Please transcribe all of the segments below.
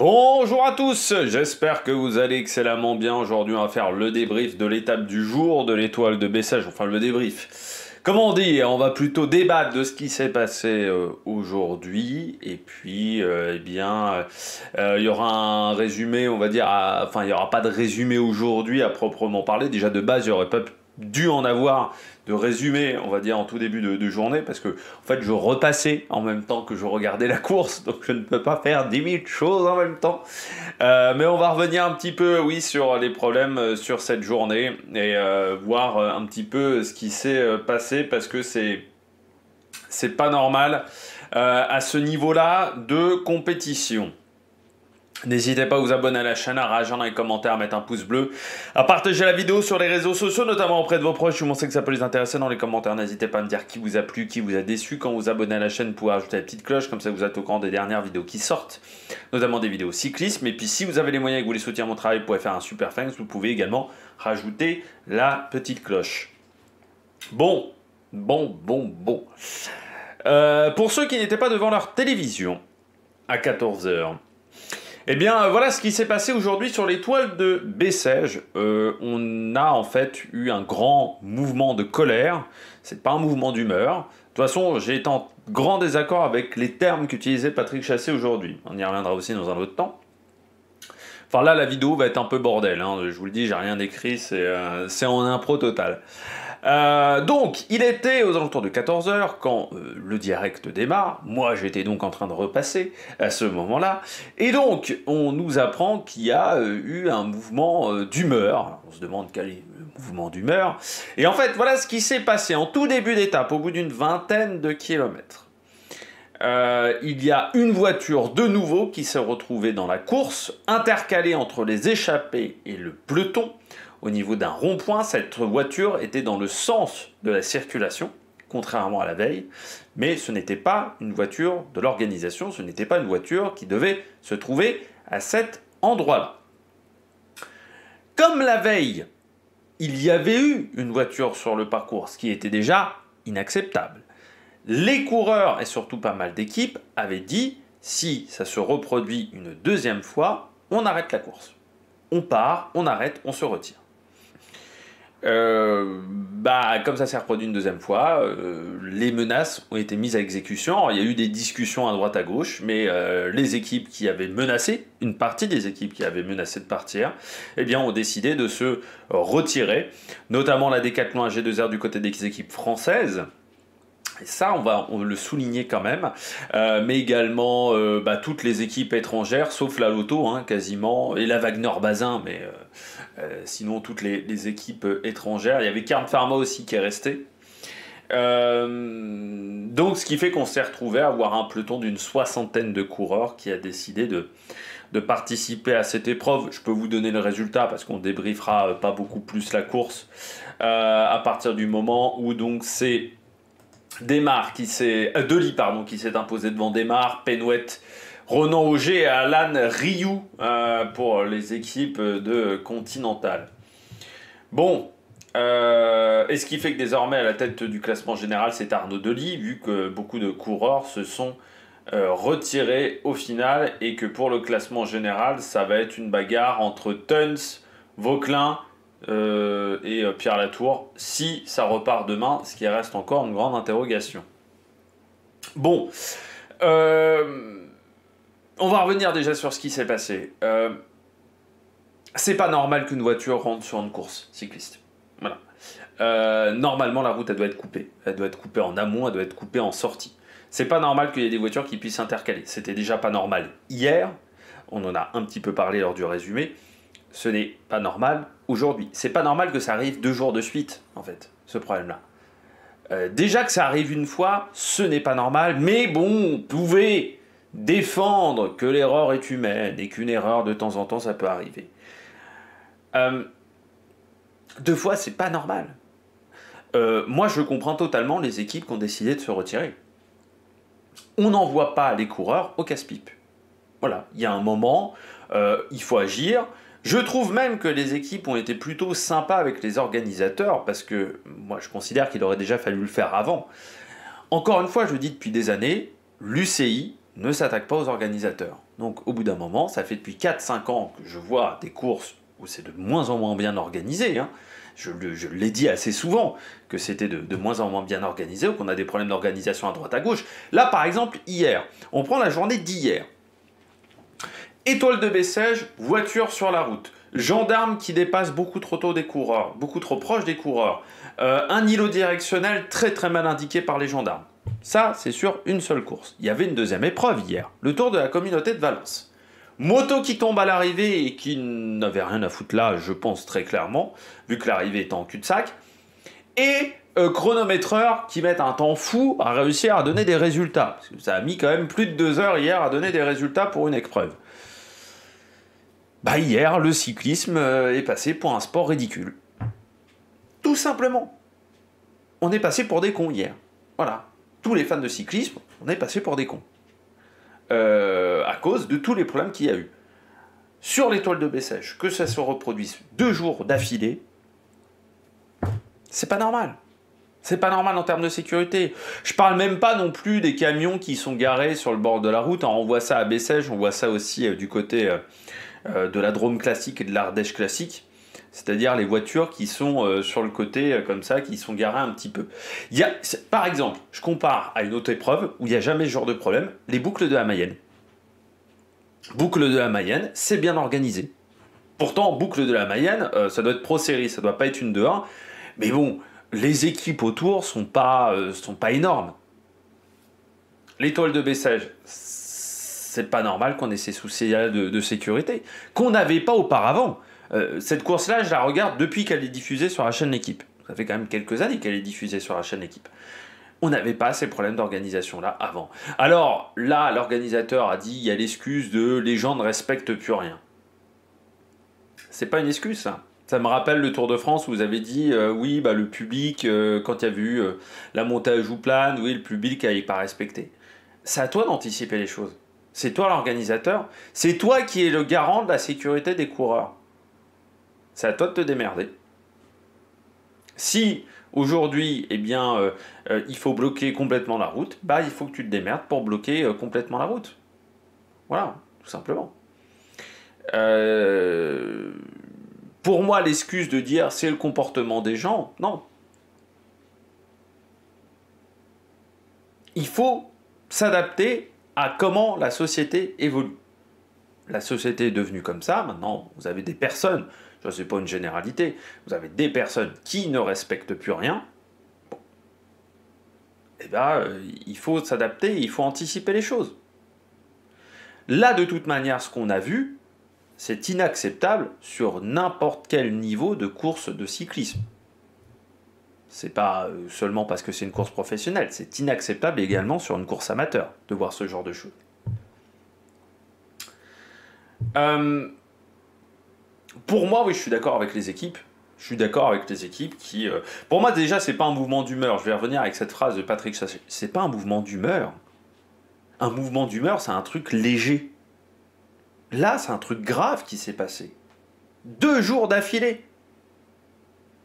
Bonjour à tous, j'espère que vous allez excellemment bien. Aujourd'hui, on va faire le débrief de l'étape du jour de l'étoile de Bessèges, enfin le débrief. Comment on dit, on va plutôt débattre de ce qui s'est passé aujourd'hui, et puis, il y aura un résumé, on va dire, enfin, il n'y aura pas de résumé aujourd'hui à proprement parler. Déjà, de base, il n'y aurait pas dû en avoir de résumé, on va dire, en tout début de journée, parce que, en fait, je repassais en même temps que je regardais la course, donc je ne peux pas faire 10 000 choses en même temps. Mais on va revenir un petit peu, oui, sur les problèmes sur cette journée, et voir un petit peu ce qui s'est passé, parce que c'est pas normal à ce niveau-là de compétition. N'hésitez pas à vous abonner à la chaîne, à réagir dans les commentaires, à mettre un pouce bleu, à partager la vidéo sur les réseaux sociaux, notamment auprès de vos proches. Je vous sais que ça peut les intéresser dans les commentaires. N'hésitez pas à me dire qui vous a plu, qui vous a déçu. Quand vous abonnez à la chaîne, vous pouvez ajouter la petite cloche, comme ça vous êtes au courant des dernières vidéos qui sortent, notamment des vidéos cyclisme. Et puis si vous avez les moyens et que vous voulez soutenir mon travail, vous pouvez faire un super thanks. Vous pouvez également rajouter la petite cloche. Bon. Pour ceux qui n'étaient pas devant leur télévision, à 14 h. Eh bien, voilà ce qui s'est passé aujourd'hui sur l'étoile de Bessèges. On a en fait eu un grand mouvement de colère. C'est pas un mouvement d'humeur. De toute façon, j'ai été en grand désaccord avec les termes qu'utilisait Patrick Chassé aujourd'hui. On y reviendra aussi dans un autre temps. Enfin là, la vidéo va être un peu bordel. Hein. Je vous le dis, j'ai rien écrit, c'est en impro total. Donc, il était aux alentours de 14 h quand le direct démarre. Moi, j'étais donc en train de repasser à ce moment-là. Et donc, on nous apprend qu'il y a eu un mouvement d'humeur. On se demande quel est le mouvement d'humeur. Et en fait, voilà ce qui s'est passé en tout début d'étape, au bout d'une vingtaine de kilomètres. Il y a une voiture de nouveau qui s'est retrouvée dans la course, intercalée entre les échappés et le peloton. Au niveau d'un rond-point, cette voiture était dans le sens de la circulation, contrairement à la veille, mais ce n'était pas une voiture de l'organisation, ce n'était pas une voiture qui devait se trouver à cet endroit-là. Comme la veille, il y avait eu une voiture sur le parcours, ce qui était déjà inacceptable. Les coureurs, et surtout pas mal d'équipes, avaient dit, si ça se reproduit une deuxième fois, on arrête la course. On part, on arrête, on se retire. Comme ça s'est reproduit une deuxième fois, les menaces ont été mises à exécution. Alors, il y a eu des discussions à droite à gauche, mais les équipes qui avaient menacé, une partie des équipes qui avaient menacé de partir, eh bien, ont décidé de se retirer, notamment la Décathlon AG2R du côté des équipes françaises. Et ça, on va le souligner quand même, mais également toutes les équipes étrangères, sauf la Lotto, hein, quasiment, et la Wagner-Bazin, mais sinon toutes les équipes étrangères. Il y avait Kern Pharma aussi qui est resté. Donc ce qui fait qu'on s'est retrouvé à avoir un peloton d'une 60aine de coureurs qui a décidé de participer à cette épreuve. Je peux vous donner le résultat parce qu'on débriefera pas beaucoup plus la course à partir du moment où donc c'est Desmar Dely qui s'est imposé devant Desmar, Penouette, Ronan Auger et Alan Rioux pour les équipes de Continental. Bon, et ce qui fait que désormais à la tête du classement général c'est Arnaud Dely, vu que beaucoup de coureurs se sont retirés au final et que pour le classement général ça va être une bagarre entre Teuns, Vauquelin et Pierre Latour, si ça repart demain, ce qui reste encore une grande interrogation. Bon, on va revenir déjà sur ce qui s'est passé. C'est pas normal qu'une voiture rentre sur une course cycliste. Voilà. Normalement, la route, elle doit être coupée. Elle doit être coupée en amont, elle doit être coupée en sortie. C'est pas normal qu'il y ait des voitures qui puissent intercaler. C'était déjà pas normal hier. On en a un petit peu parlé lors du résumé. Ce n'est pas normal aujourd'hui. C'est pas normal que ça arrive 2 jours de suite, en fait, ce problème-là. Déjà que ça arrive une fois, ce n'est pas normal, mais bon, on pouvait défendre que l'erreur est humaine et qu'une erreur, de temps en temps, ça peut arriver. 2 fois, c'est pas normal. Moi, je comprends totalement les équipes qui ont décidé de se retirer. On n'envoie pas les coureurs au casse-pipe. Voilà, il y a un moment, il faut agir. Je trouve même que les équipes ont été plutôt sympas avec les organisateurs, parce que moi je considère qu'il aurait déjà fallu le faire avant. Encore une fois, je le dis depuis des années, l'UCI ne s'attaque pas aux organisateurs. Donc au bout d'un moment, ça fait depuis 4-5 ans que je vois des courses où c'est de moins en moins bien organisé, hein. Je l'ai dit assez souvent, que c'était de moins en moins bien organisé, ou qu'on a des problèmes d'organisation à droite à gauche. Là, par exemple, hier, on prend la journée d'hier. Étoile de Bessèges, voiture sur la route. Gendarme qui dépasse beaucoup trop tôt des coureurs, beaucoup trop proche des coureurs. Un îlot directionnel très très mal indiqué par les gendarmes. Ça, c'est sur une seule course. Il y avait une deuxième épreuve hier, le Tour de la Communauté de Valence. Moto qui tombe à l'arrivée et qui n'avait rien à foutre là, je pense très clairement, vu que l'arrivée était en cul-de-sac. Et chronométreur qui met un temps fou à réussir à donner des résultats. Parce que ça a mis quand même plus de 2 heures hier à donner des résultats pour une épreuve. Bah hier, le cyclisme est passé pour un sport ridicule. Tout simplement. On est passé pour des cons hier. Voilà. Tous les fans de cyclisme, on est passé pour des cons. À cause de tous les problèmes qu'il y a eu. Sur l'étoile de Bessèges, que ça se reproduise 2 jours d'affilée, c'est pas normal. C'est pas normal en termes de sécurité. Je parle même pas non plus des camions qui sont garés sur le bord de la route. On voit ça à Bessèges, on voit ça aussi du côté de la Drôme classique et de l'Ardèche classique. C'est-à-dire les voitures qui sont sur le côté comme ça, qui sont garées un petit peu. Par exemple, je compare à une autre épreuve où il n'y a jamais ce genre de problème, les boucles de la Mayenne. Boucle de la Mayenne, c'est bien organisé. Pourtant, boucle de la Mayenne, ça doit être Pro Série, ça doit pas être une 2-1. Mais bon, les équipes autour sont pas énormes. L'étoile de Bessèges, c'est pas normal qu'on ait ces soucis de sécurité, qu'on n'avait pas auparavant. Cette course-là, je la regarde depuis qu'elle est diffusée sur la chaîne L'Équipe. Ça fait quand même quelques années qu'elle est diffusée sur la chaîne L'Équipe. On n'avait pas ces problèmes d'organisation-là avant. Alors là, l'organisateur a dit, il y a l'excuse de les gens ne respectent plus rien. C'est pas une excuse, ça. Ça me rappelle le Tour de France où vous avez dit, oui, bah, le public, quand il y a eu la montée à Jouplane, oui, le public n'avait pas respecté. C'est à toi d'anticiper les choses. C'est toi l'organisateur. C'est toi qui es le garant de la sécurité des coureurs. C'est à toi de te démerder. Si aujourd'hui, eh bien, il faut bloquer complètement la route, bah, il faut que tu te démerdes pour bloquer complètement la route. Voilà, tout simplement. Pour moi, l'excuse de dire c'est le comportement des gens, non. Il faut s'adapter à comment la société évolue. La société est devenue comme ça, maintenant vous avez des personnes, je ne sais pas une généralité, vous avez des personnes qui ne respectent plus rien. Bon. Eh bien, il faut s'adapter, il faut anticiper les choses. Là, de toute manière, ce qu'on a vu, c'est inacceptable sur n'importe quel niveau de course de cyclisme. C'est pas seulement parce que c'est une course professionnelle, c'est inacceptable également sur une course amateur de voir ce genre de choses. Pour moi, oui, je suis d'accord avec les équipes. Je suis d'accord avec les équipes qui... Pour moi, déjà, c'est pas un mouvement d'humeur. Je vais revenir avec cette phrase de Patrick Chassé. C'est pas un mouvement d'humeur. Un mouvement d'humeur, c'est un truc léger. Là, c'est un truc grave qui s'est passé. 2 jours d'affilée.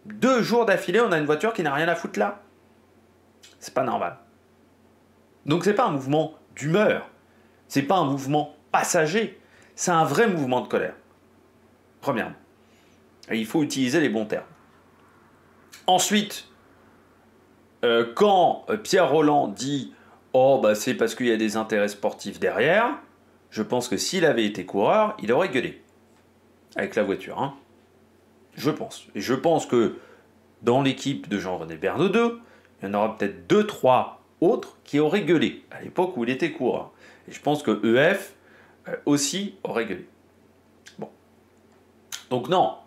2 jours d'affilée, on a une voiture qui n'a rien à foutre là. C'est pas normal. Donc c'est pas un mouvement d'humeur. C'est pas un mouvement passager. C'est un vrai mouvement de colère. Premièrement. Et il faut utiliser les bons termes. Ensuite, quand Pierre Rolland dit « Oh, bah c'est parce qu'il y a des intérêts sportifs derrière », je pense que s'il avait été coureur, il aurait gueulé. Avec la voiture, hein. Je pense. Et je pense que dans l'équipe de Jean-René Bernaudot, il y en aura peut-être 2-3 autres qui auraient gueulé à l'époque où il était coureur. Et je pense que EF aussi aurait gueulé. Bon. Donc non,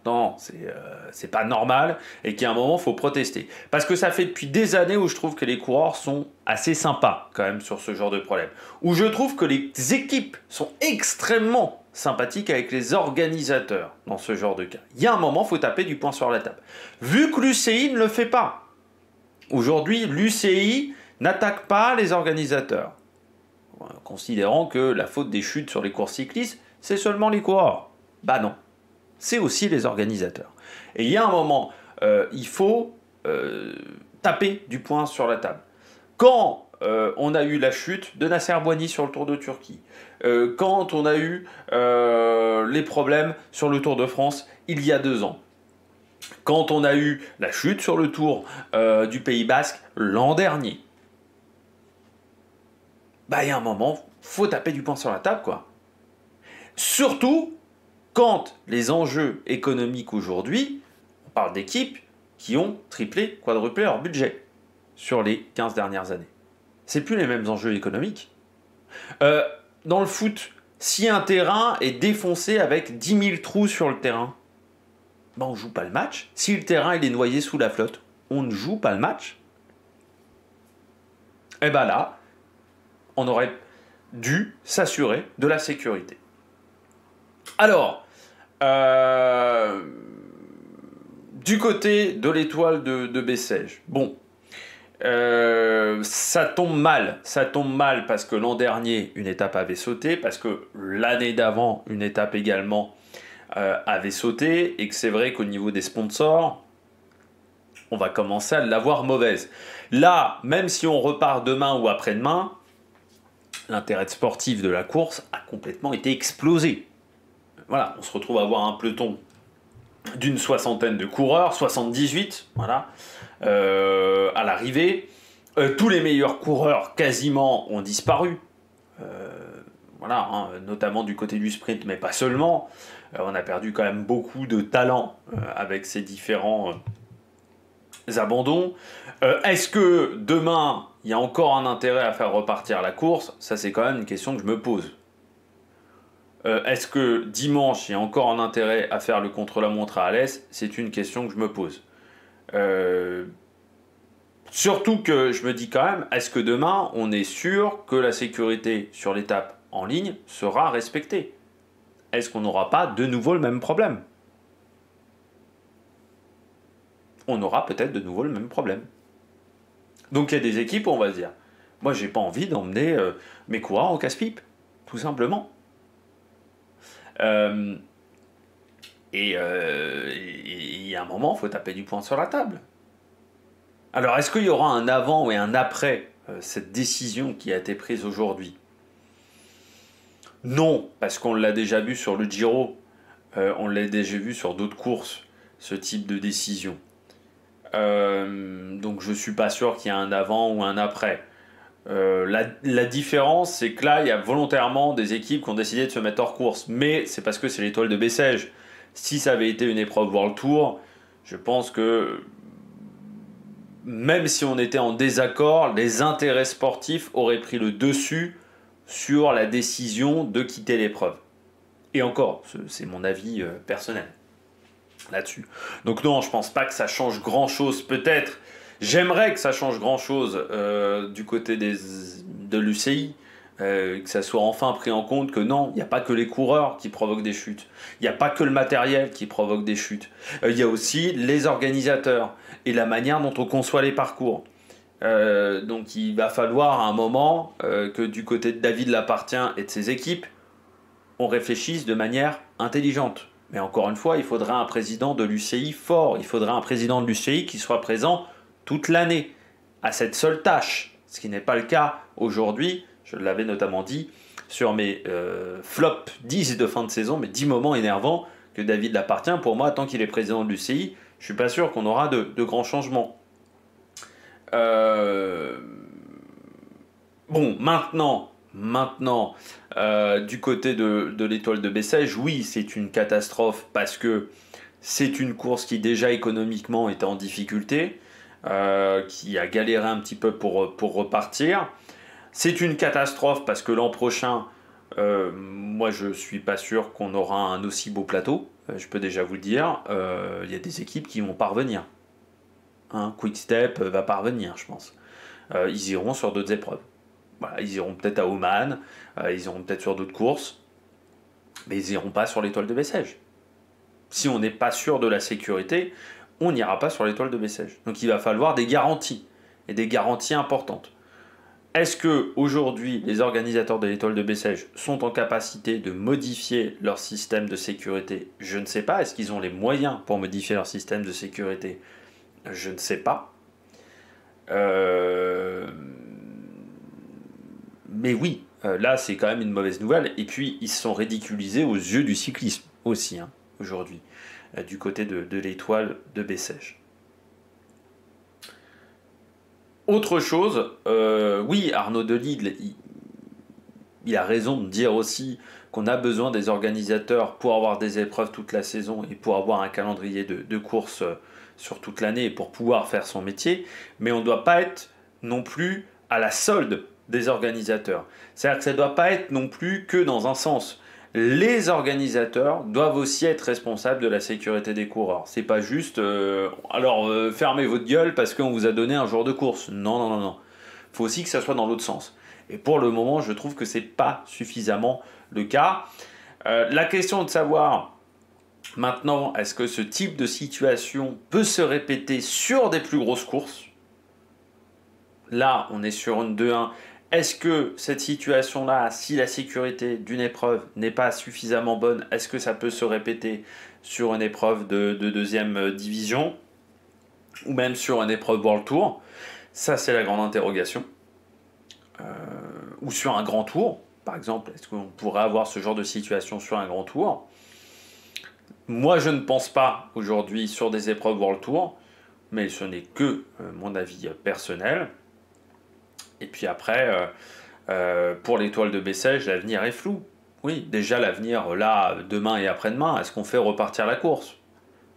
c'est pas normal et qu'à un moment, il faut protester. Parce que ça fait depuis des années où je trouve que les coureurs sont assez sympas quand même sur ce genre de problème. Où je trouve que les équipes sont extrêmement sympathiques avec les organisateurs dans ce genre de cas. Il y a un moment, il faut taper du poing sur la table. Vu que l'UCI ne le fait pas. Aujourd'hui, l'UCI n'attaque pas les organisateurs. Considérant que la faute des chutes sur les courses cyclistes, c'est seulement les coureurs. Bah non. C'est aussi les organisateurs. Et il y a un moment, il faut taper du poing sur la table. Quand on a eu la chute de Nasser Boigny sur le Tour de Turquie, quand on a eu les problèmes sur le Tour de France il y a 2 ans, quand on a eu la chute sur le Tour du Pays Basque l'an dernier, bah il y a un moment, faut taper du poing sur la table, quoi. Surtout quand les enjeux économiques aujourd'hui, on parle d'équipes qui ont triplé, quadruplé leur budget sur les 15 dernières années. C'est plus les mêmes enjeux économiques. Dans le foot, si un terrain est défoncé avec 10 000 trous sur le terrain, ben on ne joue pas le match. Si le terrain il est noyé sous la flotte, on ne joue pas le match. Et ben là, on aurait dû s'assurer de la sécurité. Alors, du côté de l'étoile de Bessèges, bon, ça tombe mal parce que l'an dernier, une étape avait sauté, parce que l'année d'avant, une étape également avait sauté, et que c'est vrai qu'au niveau des sponsors, on va commencer à l'avoir mauvaise. Là, même si on repart demain ou après-demain, l'intérêt sportif de la course a complètement été explosé. Voilà, on se retrouve à avoir un peloton d'une 60aine de coureurs, 78, voilà, à l'arrivée. Tous les meilleurs coureurs quasiment ont disparu. Voilà, hein, notamment du côté du sprint, mais pas seulement. On a perdu quand même beaucoup de talent avec ces différents abandons. Est-ce que demain, il y a encore un intérêt à faire repartir la course? Ça, c'est quand même une question que je me pose. Est-ce que dimanche, il y a encore un intérêt à faire le contre-la-montre à Alès? C'est une question que je me pose. Surtout que je me dis quand même, est-ce que demain, on est sûr que la sécurité sur l'étape en ligne sera respectée? Est-ce qu'on n'aura pas de nouveau le même problème? On aura peut-être de nouveau le même problème. Donc il y a des équipes où on va se dire, moi j'ai pas envie d'emmener mes coureurs au casse-pipe, tout simplement. Et il y a un moment, il faut taper du poing sur la table. Alors, est-ce qu'il y aura un avant et un après cette décision qui a été prise aujourd'hui? Non, parce qu'on l'a déjà vu sur le Giro, on l'a déjà vu sur d'autres courses, ce type de décision. Donc je ne suis pas sûr qu'il y ait un avant ou un après. La différence, c'est que là, il y a volontairement des équipes qui ont décidé de se mettre hors course. Mais c'est parce que c'est l'étoile de Bessèges. Si ça avait été une épreuve World Tour, je pense que même si on était en désaccord, les intérêts sportifs auraient pris le dessus sur la décision de quitter l'épreuve. Et encore, c'est mon avis personnel là-dessus. Donc non, je pense pas que ça change grand-chose. Peut-être, j'aimerais que ça change grand-chose du côté de l'UCI, que ça soit enfin pris en compte que non, il n'y a pas que les coureurs qui provoquent des chutes. Il n'y a pas que le matériel qui provoque des chutes. Il y a aussi les organisateurs et la manière dont on conçoit les parcours. Donc il va falloir à un moment que du côté de David Lappartient et de ses équipes, on réfléchisse de manière intelligente. Mais encore une fois, il faudra un président de l'UCI fort. Il faudra un président de l'UCI qui soit présent toute l'année à cette seule tâche. Ce qui n'est pas le cas aujourd'hui. Je l'avais notamment dit sur mes flops 10 de fin de saison, mes 10 moments énervants que David Lappartient. Pour moi, tant qu'il est président de l'UCI, je ne suis pas sûr qu'on aura de grands changements. Bon, maintenant, du côté de l'étoile de Bessèges, oui, c'est une catastrophe parce que c'est une course qui déjà économiquement était en difficulté, qui a galéré un petit peu pour repartir. C'est une catastrophe parce que l'an prochain, moi je suis pas sûr qu'on aura un aussi beau plateau, je peux déjà vous le dire. Il y a des équipes qui vont pas revenir. Quick Step va pas revenir, je pense. Ils iront sur d'autres épreuves. Voilà, ils iront peut-être à Oman, ils iront peut-être sur d'autres courses, mais ils n'iront pas sur l'étoile de Bessèges. Si on n'est pas sûr de la sécurité, on n'ira pas sur l'étoile de Bessèges. Donc il va falloir des garanties, et des garanties importantes. Est-ce que aujourd'hui les organisateurs de l'étoile de Bessèges sont en capacité de modifier leur système de sécurité? Je ne sais pas. Est-ce qu'ils ont les moyens pour modifier leur système de sécurité? Je ne sais pas. Mais oui, là, c'est quand même une mauvaise nouvelle. Et puis, ils se sont ridiculisés aux yeux du cyclisme aussi, hein, aujourd'hui, du côté de l'étoile de Bessèges. Autre chose, oui, Arnaud Delisle, il a raison de dire aussi qu'on a besoin des organisateurs pour avoir des épreuves toute la saison et pour avoir un calendrier de courses sur toute l'année et pour pouvoir faire son métier, mais on ne doit pas être non plus à la solde des organisateurs. C'est-à-dire que ça ne doit pas être non plus que dans un sens. Les organisateurs doivent aussi être responsables de la sécurité des coureurs. C'est pas juste fermez votre gueule parce qu'on vous a donné un jour de course. Non, non, non, non. Il faut aussi que ça soit dans l'autre sens. Et pour le moment, je trouve que c'est pas suffisamment le cas. La question de savoir maintenant, est-ce que ce type de situation peut se répéter sur des plus grosses courses? Là, on est sur une 2-1. Est-ce que cette situation-là, si la sécurité d'une épreuve n'est pas suffisamment bonne, est-ce que ça peut se répéter sur une épreuve de deuxième division ou même sur une épreuve World Tour? Ça, c'est la grande interrogation. Ou sur un grand tour, par exemple. Est-ce qu'on pourrait avoir ce genre de situation sur un grand tour? Moi, je ne pense pas aujourd'hui sur des épreuves World Tour, mais ce n'est que mon avis personnel. Et puis après, pour l'étoile de Bessèges, l'avenir est flou. Oui, déjà l'avenir, là, demain et après-demain, est-ce qu'on fait repartir la course?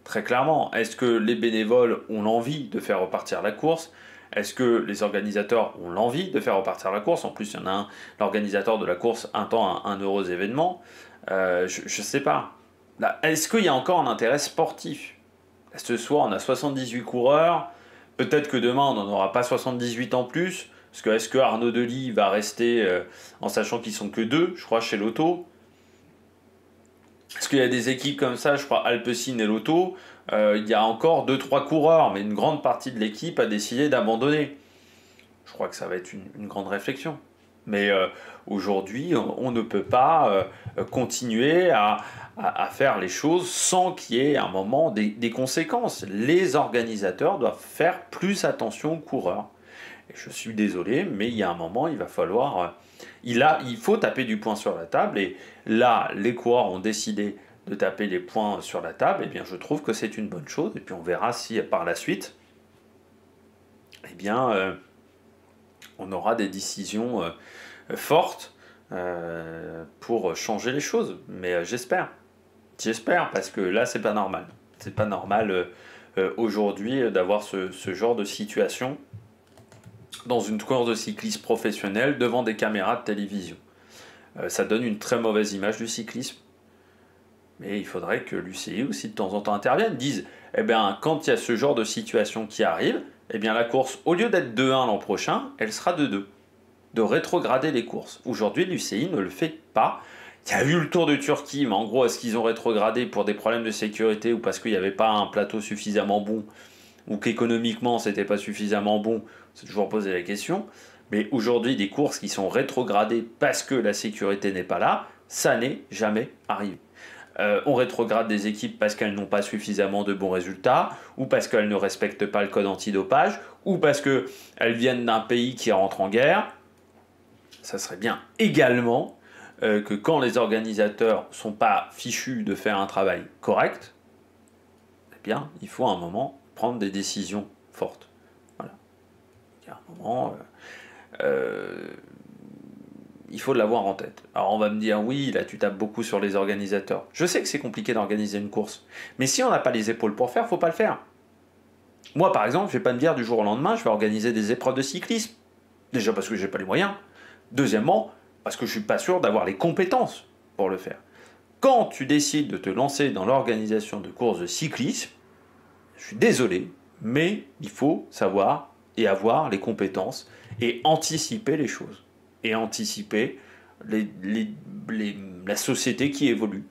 Très clairement. Est-ce que les bénévoles ont l'envie de faire repartir la course? Est-ce que les organisateurs ont l'envie de faire repartir la course? En plus, il y en a un, l'organisateur de la course attend un heureux événement. Je ne sais pas. Est-ce qu'il y a encore un intérêt sportif? Ce soir, on a 78 coureurs. Peut-être que demain, on n'en aura pas 78 en plus. Parce que est-ce que Arnaud Delisle va rester, en sachant qu'ils sont que deux, je crois, chez Lotto? Est-ce qu'il y a des équipes comme ça, je crois, Alpecin et Lotto, il y a encore 2-3 coureurs, mais une grande partie de l'équipe a décidé d'abandonner. Je crois que ça va être une grande réflexion. Mais aujourd'hui, on ne peut pas continuer à faire les choses sans qu'il y ait à un moment des conséquences. Les organisateurs doivent faire plus attention aux coureurs. Et je suis désolé, mais il y a un moment, il va falloir... il faut taper du poing sur la table. Et là, les coureurs ont décidé de taper les poings sur la table. Et bien, je trouve que c'est une bonne chose. Et puis, on verra si par la suite, eh bien, on aura des décisions fortes pour changer les choses. Mais j'espère. J'espère, parce que là, c'est pas normal. C'est pas normal aujourd'hui d'avoir ce genre de situation dans une course de cyclisme professionnel devant des caméras de télévision. Ça donne une très mauvaise image du cyclisme. Mais il faudrait que l'UCI aussi de temps en temps intervienne, dise eh bien, quand il y a ce genre de situation qui arrive, eh bien, la course, au lieu d'être 2-1 l'an prochain, elle sera 2-2. De rétrograder les courses. Aujourd'hui, l'UCI ne le fait pas. Il y a eu le Tour de Turquie, mais en gros, est-ce qu'ils ont rétrogradé pour des problèmes de sécurité ou parce qu'il n'y avait pas un plateau suffisamment bon ou qu'économiquement, c'était pas suffisamment bon? C'est toujours poser la question. Mais aujourd'hui, des courses qui sont rétrogradées parce que la sécurité n'est pas là, ça n'est jamais arrivé. On rétrograde des équipes parce qu'elles n'ont pas suffisamment de bons résultats, ou parce qu'elles ne respectent pas le code antidopage, ou parce qu'elles viennent d'un pays qui rentre en guerre. Ça serait bien également que quand les organisateurs ne sont pas fichus de faire un travail correct, eh bien, il faut à un moment prendre des décisions fortes. Voilà. Il y a un moment... il faut l'avoir en tête. Alors on va me dire, oui, là tu tapes beaucoup sur les organisateurs. Je sais que c'est compliqué d'organiser une course, mais si on n'a pas les épaules pour faire, faut pas le faire. Moi par exemple, je vais pas me dire du jour au lendemain, je vais organiser des épreuves de cyclisme. Déjà parce que j'ai pas les moyens. Deuxièmement, parce que je suis pas sûr d'avoir les compétences pour le faire. Quand tu décides de te lancer dans l'organisation de courses de cyclisme, je suis désolé, mais il faut savoir et avoir les compétences et anticiper les choses. Et anticiper la société qui évolue.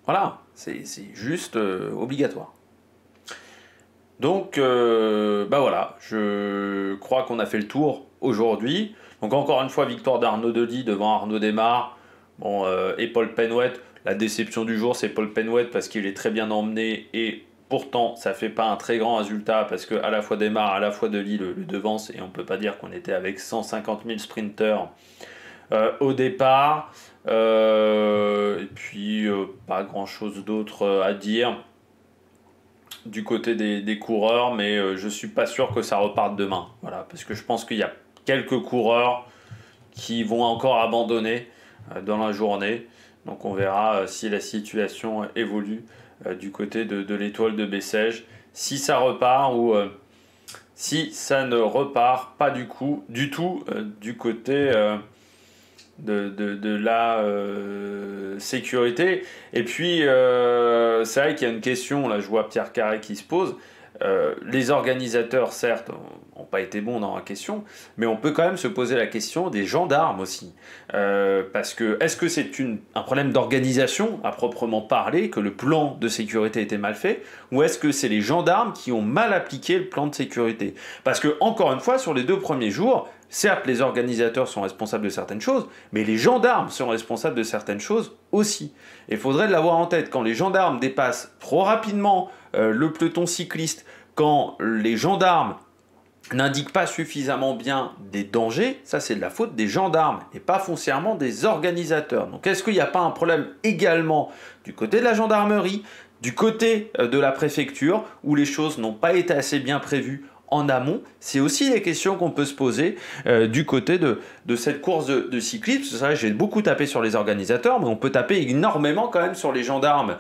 Voilà, c'est juste obligatoire. Donc, voilà, je crois qu'on a fait le tour aujourd'hui. Donc encore une fois, victoire d'Arnaud Delisle devant Arnaud Démare. Bon, et Paul Penwet, la déception du jour, c'est Paul Penwet parce qu'il est très bien emmené et Pourtant, ça fait pas un très grand résultat parce que à la fois Desmar, à la fois Dely le devance et on peut pas dire qu'on était avec 150 000 sprinters au départ. Et puis, pas grand-chose d'autre à dire du côté des coureurs, mais je suis pas sûr que ça reparte demain. Voilà, parce que je pense qu'il y a quelques coureurs qui vont encore abandonner dans la journée. Donc on verra si la situation évolue du côté de l'étoile de Bessèges. Si ça repart ou si ça ne repart pas du tout du côté de la sécurité. Et puis c'est vrai qu'il y a une question, là je vois Pierre Carré qui se pose. Les organisateurs, certes, n'ont pas été bons dans la question, mais on peut quand même se poser la question des gendarmes aussi. Parce que, est-ce que c'est un problème d'organisation à proprement parler, que le plan de sécurité était mal fait, ou est-ce que c'est les gendarmes qui ont mal appliqué le plan de sécurité? Parce que, encore une fois, sur les 2 premiers jours, certes, les organisateurs sont responsables de certaines choses, mais les gendarmes sont responsables de certaines choses aussi. Il faudrait l'avoir en tête. Quand les gendarmes dépassent trop rapidement le peloton cycliste, quand les gendarmes n'indiquent pas suffisamment bien des dangers, ça c'est de la faute des gendarmes et pas foncièrement des organisateurs. Donc est-ce qu'il n'y a pas un problème également du côté de la gendarmerie, du côté de la préfecture, où les choses n'ont pas été assez bien prévues en amont? C'est aussi des questions qu'on peut se poser du côté de cette course de cyclisme. C'est vrai, j'ai beaucoup tapé sur les organisateurs, mais on peut taper énormément quand même sur les gendarmes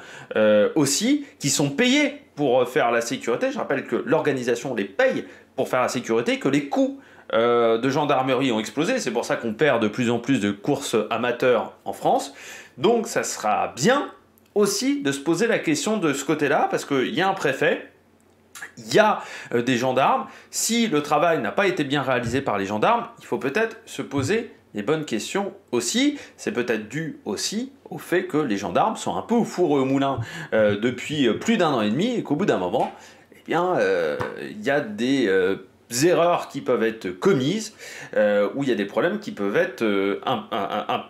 aussi, qui sont payés pour faire la sécurité. Je rappelle que l'organisation les paye pour faire la sécurité, que les coûts de gendarmerie ont explosé. C'est pour ça qu'on perd de plus en plus de courses amateurs en France. Donc ça sera bien aussi de se poser la question de ce côté-là, parce qu'il y a un préfet, il y a des gendarmes. Si le travail n'a pas été bien réalisé par les gendarmes, il faut peut-être se poser les bonnes questions aussi. C'est peut-être dû aussi au fait que les gendarmes sont un peu au four et au moulin depuis plus d'1 an et demi, et qu'au bout d'un moment, eh bien, il y a des erreurs qui peuvent être commises, où il y a des problèmes qui peuvent être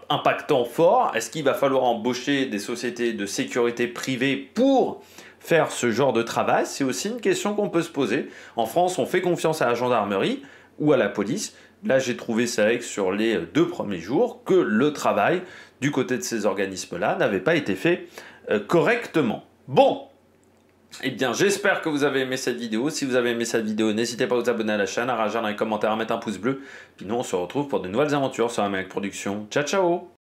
impactants fort. Est-ce qu'il va falloir embaucher des sociétés de sécurité privées pour faire ce genre de travail? C'est aussi une question qu'on peut se poser. En France, on fait confiance à la gendarmerie ou à la police. Là, j'ai trouvé, c'est vrai que sur les 2 premiers jours, que le travail du côté de ces organismes-là n'avait pas été fait correctement. Bon, eh bien, j'espère que vous avez aimé cette vidéo. Si vous avez aimé cette vidéo, n'hésitez pas à vous abonner à la chaîne, à réagir dans les commentaires, à mettre un pouce bleu. Puis nous, on se retrouve pour de nouvelles aventures sur Amérique Production. Ciao, ciao!